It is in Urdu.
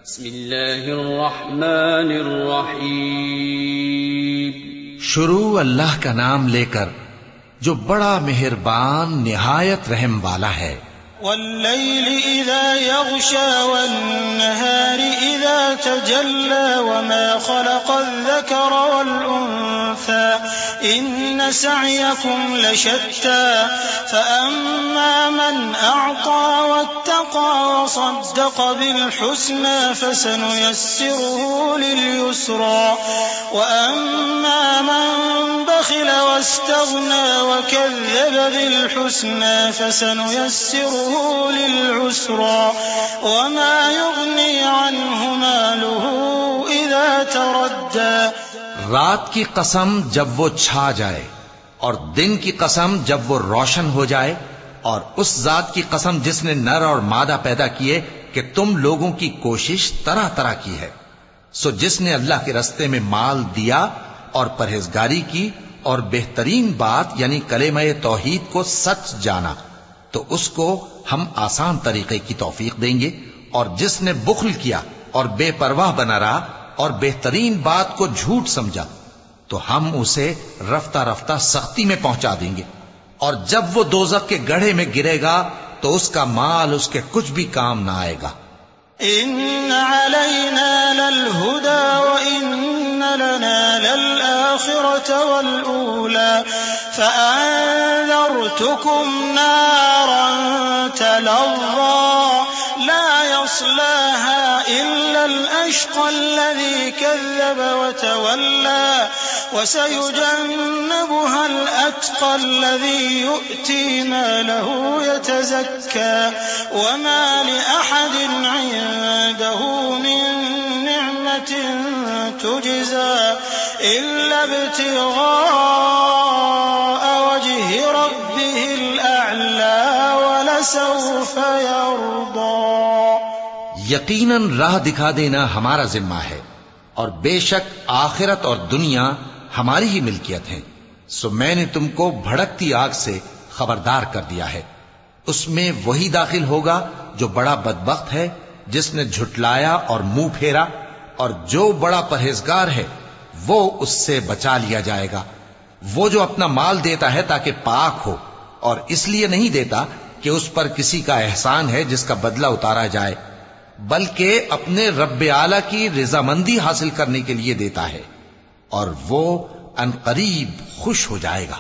بسم اللہ الرحمن الرحیم شروع اللہ کا نام لے کر جو بڑا مہربان نہایت رحم والا ہے۔ والليل إذا يغشى والنهار إذا تجلى وما خلق الذكر والأنثى إن سعيكم لشتى فأما من أعطى واتقى وصدق بالحسنى فسنيسره لليسرى وأما من بخل واستغنى وكذب بالحسنى فسنيسره للعسرى وما يغني عنه ماله إذا تردى۔ رات کی قسم جب وہ چھا جائے اور دن کی قسم جب وہ روشن ہو جائے، اور اس ذات کی قسم جس نے نر اور مادہ پیدا کیے کہ تم لوگوں کی کوشش طرح طرح کی ہے، سو جس نے اللہ کے رستے میں مال دیا اور پرہیزگاری کی اور بہترین بات یعنی کلمہ توحید کو سچ جانا، تو اس کو ہم آسان طریقے کی توفیق دیں گے، اور جس نے بخل کیا اور بے پرواہ بنا رہا اور بہترین بات کو جھوٹ سمجھا تو ہم اسے رفتہ رفتہ سختی میں پہنچا دیں گے، اور جب وہ دوزخ کے گڑھے میں گرے گا تو اس کا مال اس کے کچھ بھی کام نہ آئے گا۔ إن علينا للهدى وإن لنا للآخرة والأولى فأنذرتكم نارا تلظى لا يصلاها إلا الأشقى الذي كذب وتولى وسيجنبها الأتقى الذي يؤتي ماله يتزكى وما لأحد عنده من نعمة تجزى إلا ابتغاء وجه ربه الأعلى ولسوف يرضى۔ یقیناً راہ دکھا دینا ہمارا ذمہ ہے، اور بے شک آخرت اور دنیا ہماری ہی ملکیت ہیں، سو میں نے تم کو بھڑکتی آگ سے خبردار کر دیا ہے۔ اس میں وہی داخل ہوگا جو بڑا بدبخت ہے، جس نے جھٹلایا اور منہ پھیرا، اور جو بڑا پرہیزگار ہے وہ اس سے بچا لیا جائے گا۔ وہ جو اپنا مال دیتا ہے تاکہ پاک ہو، اور اس لیے نہیں دیتا کہ اس پر کسی کا احسان ہے جس کا بدلہ اتارا جائے، بلکہ اپنے رب اعلی کی رضامندی حاصل کرنے کے لیے دیتا ہے، اور وہ ان قریب خوش ہو جائے گا۔